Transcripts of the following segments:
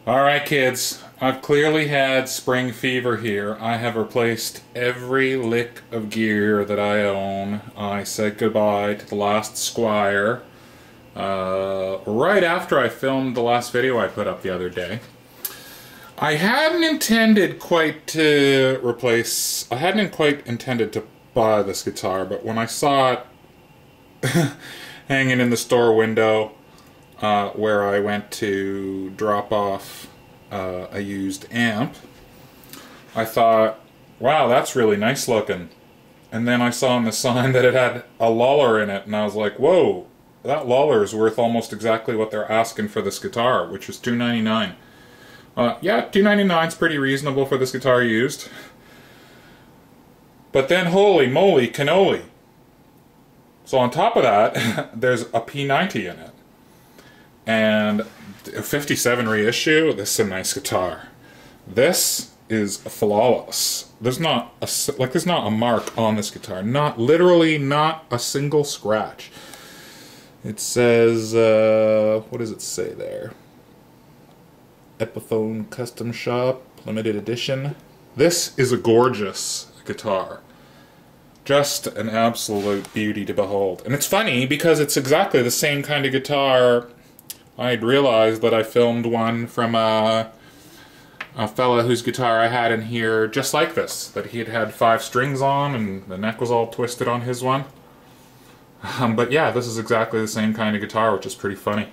Alright kids, I've clearly had spring fever here. I have replaced every lick of gear that I own. I said goodbye to the last Squire right after I filmed the last video I put up the other day. I hadn't quite intended to buy this guitar, but when I saw it hanging in the store window where I went to drop off a used amp, I thought, wow, that's really nice looking. And then I saw on the sign that it had a luller in it, and I was like, whoa, that luller is worth almost exactly what they're asking for this guitar, which was $2.99. Yeah, $2.99 is pretty reasonable for this guitar used. But then, holy moly cannoli. So on top of that, there's a P90 in it. And a 57 reissue, this is a nice guitar. This is flawless. There's not a mark on this guitar. Literally not a single scratch. It says, what does it say there? Epiphone Custom Shop, limited edition. This is a gorgeous guitar. Just an absolute beauty to behold. And it's funny because it's exactly the same kind of guitar. I'd realized that I filmed one from a fella whose guitar I had in here just like this. That he had 5 strings on and the neck was all twisted on his one. But yeah, this is exactly the same kind of guitar, which is pretty funny.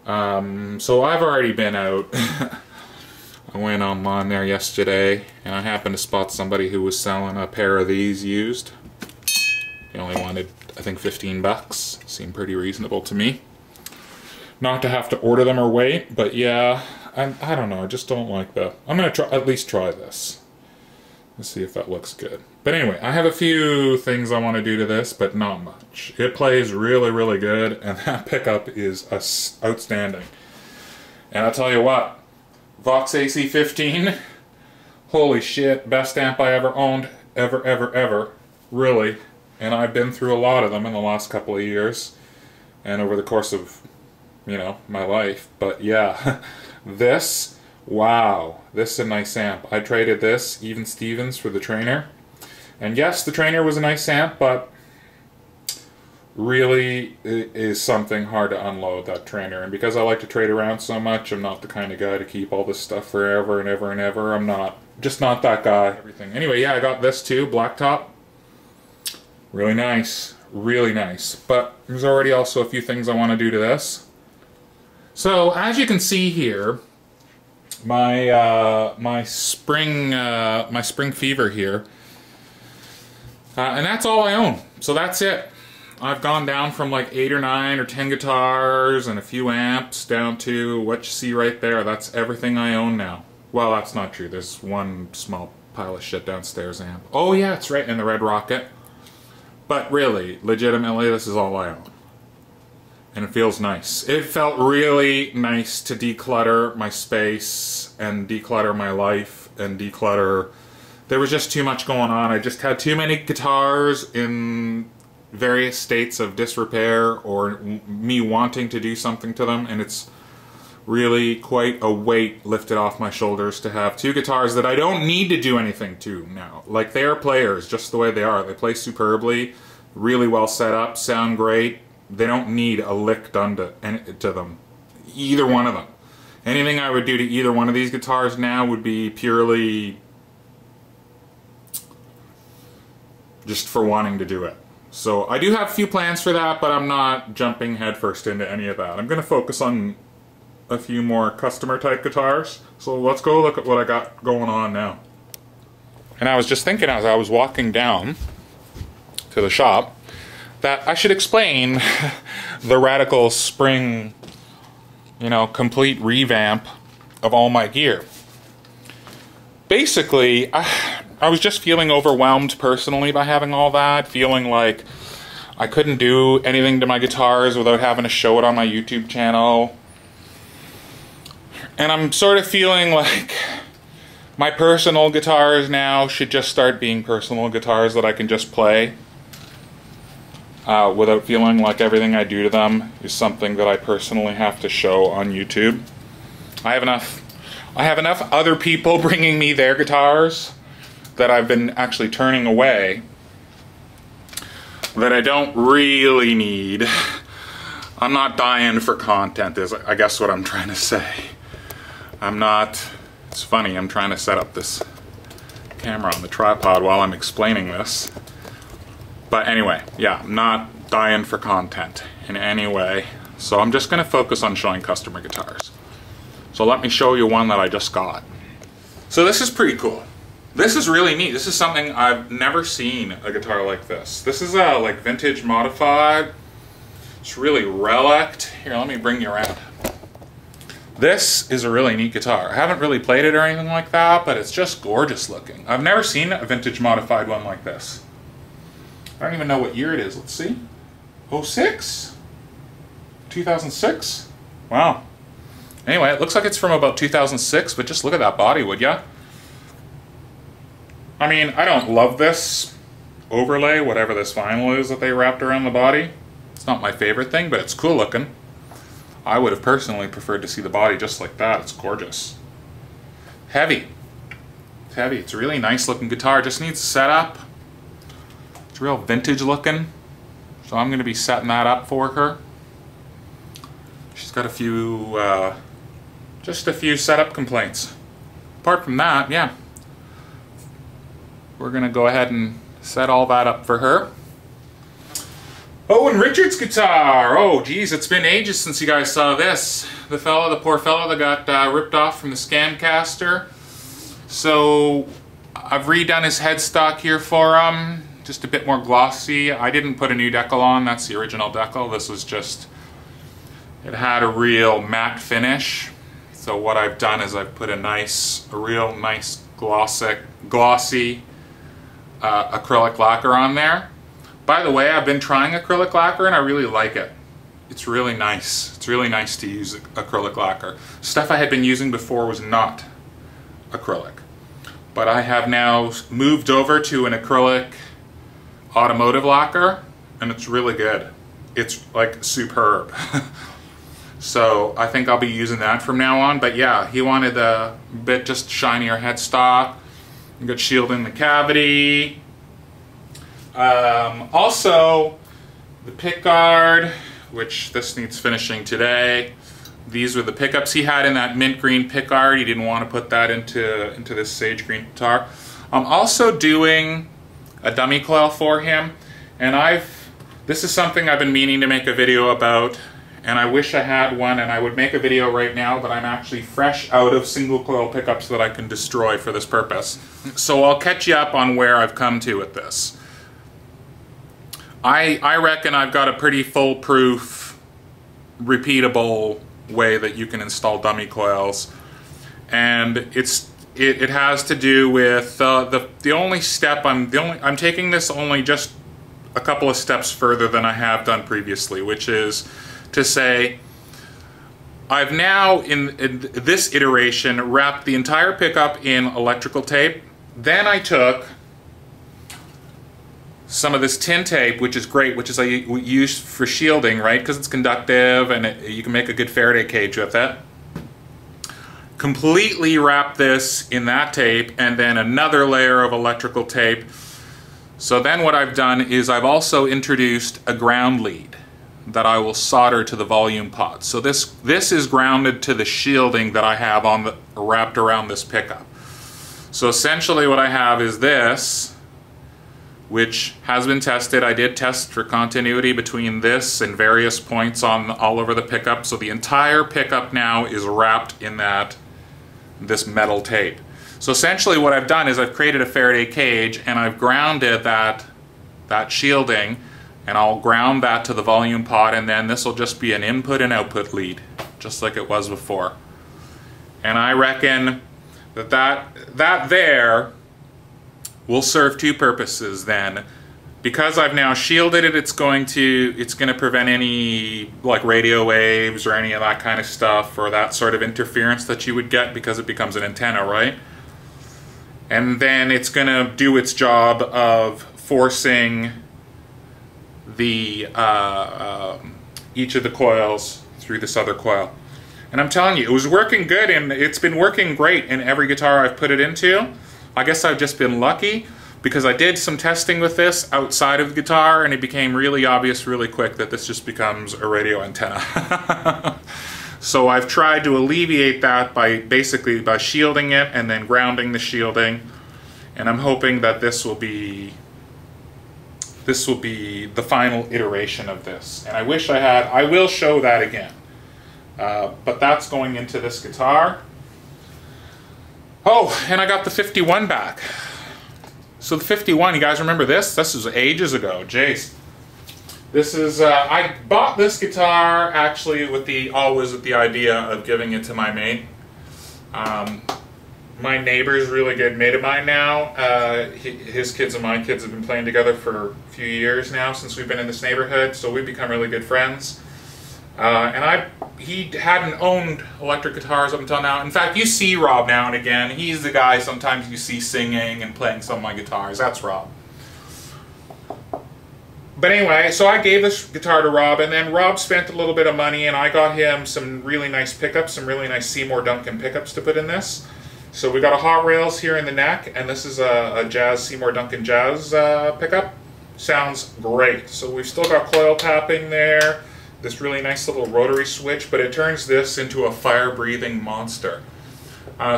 So I've already been out. I went online there yesterday and I happened to spot somebody who was selling a pair of these used. He only wanted, I think, 15 bucks. Seemed pretty reasonable to me. Not to have to order them or wait, but yeah, I don't know, I just don't like that. I'm gonna at least try this. Let's see if that looks good. But anyway, I have a few things I want to do to this, but not much. It plays really, really good, and that pickup is outstanding. And I'll tell you what, Vox AC15, holy shit, best amp I ever owned, ever, really. And I've been through a lot of them in the last couple of years, and over the course of, you know, my life. But yeah, this, wow, this is a nice amp. I traded this, Even Stevens, for the Trainer. And yes, the Trainer was a nice amp, but really it is something hard to unload, that Trainer. And because I like to trade around so much, I'm not the kind of guy to keep all this stuff forever and ever and ever. I'm just not that guy. Everything. Anyway, yeah, I got this too, Blacktop. Really nice, really nice. But there's already also a few things I want to do to this. So as you can see here, my spring fever here, and that's all I own. So that's it. I've gone down from like 8 or 9 or 10 guitars and a few amps down to what you see right there. That's everything I own now. Well, that's not true. There's one small pile of shit downstairs amp. Oh yeah, it's right in the Red Rocket. But really, legitimately, this is all I own. And it feels nice. It felt really nice to declutter my space and declutter my life and declutter. There was just too much going on. I just had too many guitars in various states of disrepair or me wanting to do something to them, and it's really quite a weight lifted off my shoulders to have 2 guitars that I don't need to do anything to now. Like, they are players just the way they are. They play superbly, really well set up, sound great. They don't need a lick done to them. Either one of them. Anything I would do to either one of these guitars now would be purely just for wanting to do it. So I do have a few plans for that, but I'm not jumping headfirst into any of that. I'm going to focus on a few more customer type guitars. So let's go look at what I got going on now. And I was just thinking as I was walking down to the shop that I should explain the radical spring, you know, complete revamp of all my gear. Basically, I was just feeling overwhelmed personally by having all that, feeling like I couldn't do anything to my guitars without having to show it on my YouTube channel. And I'm sort of feeling like my personal guitars now should just start being personal guitars that I can just play. Without feeling like everything I do to them is something that I personally have to show on YouTube. I have enough other people bringing me their guitars that I've been actually turning away that I don't really need. I'm not dying for content, is I guess what I'm trying to say. I'm not, it's funny, I'm trying to set up this camera on the tripod while I'm explaining this. But anyway, yeah, I'm not dying for content in any way. So I'm just gonna focus on showing customer guitars. So let me show you one that I just got. So this is pretty cool. This is really neat. This is something I've never seen a guitar like this. This is like vintage modified. It's really relict. Here, let me bring you around. This is a really neat guitar. I haven't really played it or anything like that, but it's just gorgeous looking. I've never seen a vintage modified one like this. I don't even know what year it is. Let's see. 06? 2006? Wow. Anyway, it looks like it's from about 2006, but just look at that body, would ya? I mean, I don't love this overlay, whatever this vinyl is that they wrapped around the body. It's not my favorite thing, but it's cool looking. I would have personally preferred to see the body just like that. It's gorgeous. Heavy. It's heavy. It's a really nice looking guitar. Just needs setup. It's real vintage looking. So I'm going to be setting that up for her. She's got a few, just a few setup complaints. Apart from that, yeah. We're going to go ahead and set all that up for her. Oh, and Richard's guitar! Oh, geez, it's been ages since you guys saw this. The poor fella that got ripped off from the Scamcaster. So, I've redone his headstock here for him. Just a bit more glossy. I didn't put a new decal on, that's the original decal. This was just, it had a real matte finish. So what I've done is I've put a real nice glossy acrylic lacquer on there. By the way, I've been trying acrylic lacquer and I really like it. It's really nice. It's really nice to use acrylic lacquer. Stuff I had been using before was not acrylic. But I have now moved over to an acrylic automotive lacquer and it's really good. It's like superb. So I think I'll be using that from now on. But yeah, he wanted a bit just shinier headstock. You got shield in the cavity. Also, the pickguard, which this needs finishing today. These were the pickups he had in that mint green pickguard. He didn't want to put that into this sage green guitar. I'm also doing a dummy coil for him, and this is something I've been meaning to make a video about, and I wish I had one, and I would make a video right now, but I'm actually fresh out of single coil pickups that I can destroy for this purpose. So I'll catch you up on where I've come to with this. I reckon I've got a pretty foolproof, repeatable way that you can install dummy coils, and it has to do with the only step I'm taking this only just a couple of steps further than I have done previously, which is to say I've now in this iteration wrapped the entire pickup in electrical tape. Then I took some of this tin tape, which is great, which is used for shielding, right? Because it's conductive and you can make a good Faraday cage with it. Completely wrap this in that tape and then another layer of electrical tape. So then what I've done is I've also introduced a ground lead that I will solder to the volume pot. So this is grounded to the shielding that I have wrapped around this pickup. So essentially what I have is this, which has been tested. I did test for continuity between this and various points all over the pickup. So the entire pickup now is wrapped in this metal tape. So essentially what I've done is I've created a Faraday cage and I've grounded that shielding, and I'll ground that to the volume pot, and then this will just be an input and output lead, just like it was before. And I reckon that there will serve two purposes then. Because I've now shielded it, it's going to prevent any like radio waves or any of that kind of stuff, or that sort of interference that you would get because it becomes an antenna, right? And then it's going to do its job of forcing the each of the coils through this other coil. And I'm telling you, it was working good, and it's been working great in every guitar I've put it into. I guess I've just been lucky, because I did some testing with this outside of the guitar, and it became really obvious really quick that this just becomes a radio antenna. So I've tried to alleviate that by basically by shielding it and then grounding the shielding. And I'm hoping that this will be the final iteration of this. And I wish I had, I will show that again. But that's going into this guitar. Oh, and I got the 51 back. So the 51, you guys remember this? This was ages ago, jeez. This is, I bought this guitar actually always with the idea of giving it to my mate. My neighbor's really good mate of mine now. His kids and my kids have been playing together for a few years now since we've been in this neighborhood, so we've become really good friends. He hadn't owned electric guitars up until now. In fact, you see Rob now and again. He's the guy sometimes you see singing and playing some of my guitars. That's Rob. But anyway, so I gave this guitar to Rob, and then Rob spent a little bit of money, and I got him some really nice pickups, some really nice Seymour Duncan pickups to put in this. So we got a Hot Rails here in the neck, and this is a Seymour Duncan Jazz pickup. Sounds great. So we've still got coil tapping there, this really nice little rotary switch, but it turns this into a fire-breathing monster.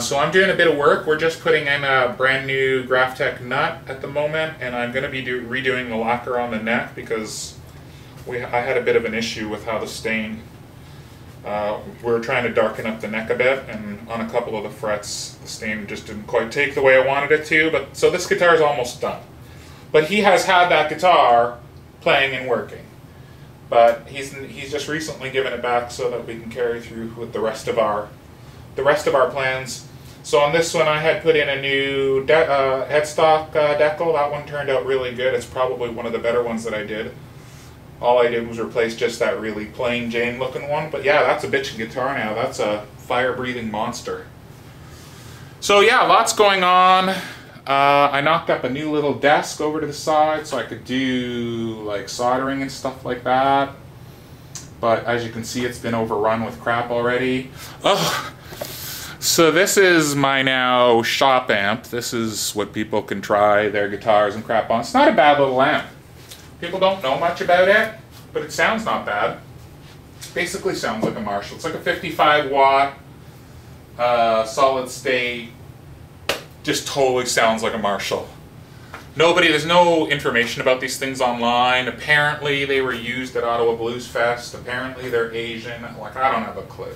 So I'm doing a bit of work. We're just putting in a brand new Graphtec nut at the moment, and I'm going to be redoing the lacquer on the neck because I had a bit of an issue with how the stain, we're trying to darken up the neck a bit, and on a couple of the frets the stain just didn't quite take the way I wanted it to, but so this guitar is almost done. But he has had that guitar playing and working. But he's just recently given it back so that we can carry through with the rest of our plans. So on this one I had put in a new headstock decal. That one turned out really good. It's probably one of the better ones that I did. All I did was replace just that really plain Jane looking one. But yeah, that's a bitchin' guitar now. That's a fire-breathing monster. So yeah, lots going on. I knocked up a new little desk over to the side so I could do like soldering and stuff like that. But as you can see, it's been overrun with crap already. Oh, so this is my now shop amp. This is what people can try their guitars and crap on. It's not a bad little amp. People don't know much about it, but it sounds not bad. It basically sounds like a Marshall. It's like a 55 watt solid state. Just totally sounds like a Marshall. There's no information about these things online. Apparently they were used at Ottawa Blues Fest. Apparently they're Asian. Like, I don't have a clue.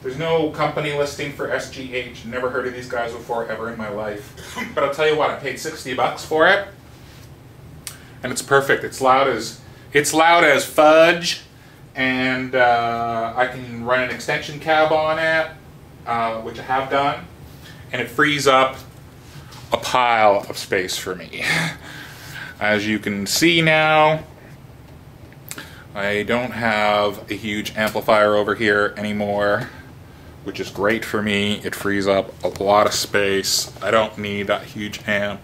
There's no company listing for SGH. Never heard of these guys before ever in my life. But I'll tell you what, I paid $60 for it. And it's perfect. It's loud as fudge. And I can run an extension cab on it, which I have done. And it frees up a pile of space for me. As you can see now, I don't have a huge amplifier over here anymore, which is great for me. It frees up a lot of space. I don't need that huge amp.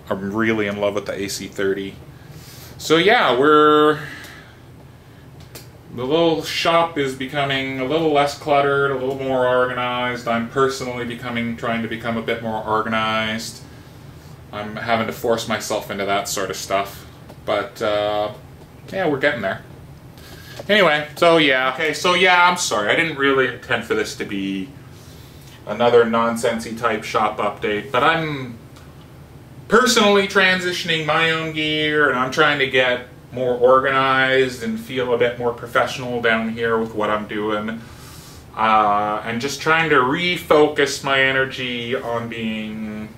I'm really in love with the AC30. So yeah, the little shop is becoming a little less cluttered, a little more organized. I'm personally trying to become a bit more organized. I'm having to force myself into that sort of stuff. But, yeah, we're getting there. Anyway, so yeah. Okay, so yeah, I'm sorry. I didn't really intend for this to be another nonsensy type shop update, but I'm personally transitioning my own gear, and I'm trying to get more organized and feel a bit more professional down here with what I'm doing, and just trying to refocus my energy on being,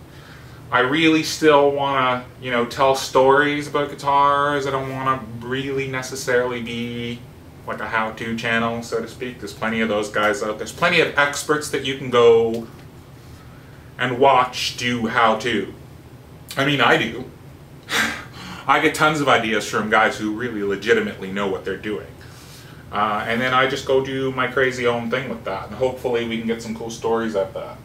I really still want to, tell stories about guitars. I don't want to really necessarily be like a how-to channel, so to speak. There's plenty of those guys out there. There's plenty of experts that you can go and watch do how-to. I mean, I do. I get tons of ideas from guys who really legitimately know what they're doing. And then I just go do my crazy own thing with that, and hopefully we can get some cool stories out of that.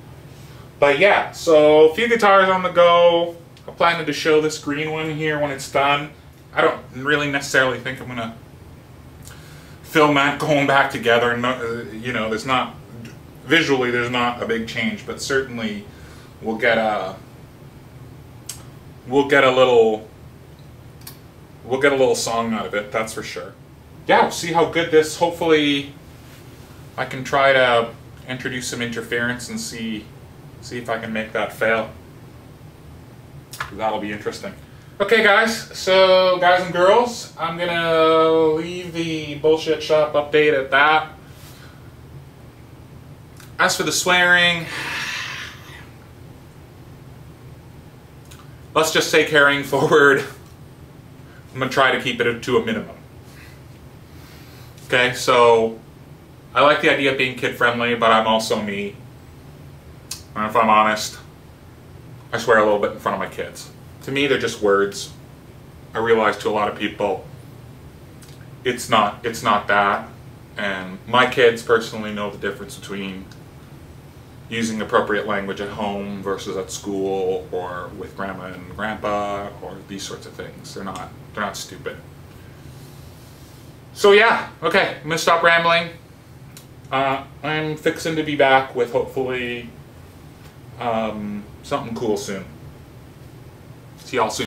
But yeah, so a few guitars on the go. I'm planning to show this green one here when it's done. I don't really necessarily think I'm going to film that going back together. No, you know, there's not visually there's not a big change, but certainly we'll get a little song out of it. That's for sure. Yeah, we'll see how good this. Hopefully, I can try to introduce some interference and see if I can make that fail. That'll be interesting. Okay guys, so guys and girls, I'm gonna leave the bullshit shop update at that. As for the swearing, let's just say carrying forward, I'm gonna try to keep it to a minimum. Okay, so I like the idea of being kid-friendly, but I'm also me. And if I'm honest, I swear a little bit in front of my kids. To me, they're just words. I realize to a lot of people, it's not that. And my kids personally know the difference between using appropriate language at home versus at school or with grandma and grandpa or these sorts of things. They're not stupid. So yeah, okay, I'm gonna stop rambling. I'm fixing to be back with hopefully something cool soon. See y'all soon.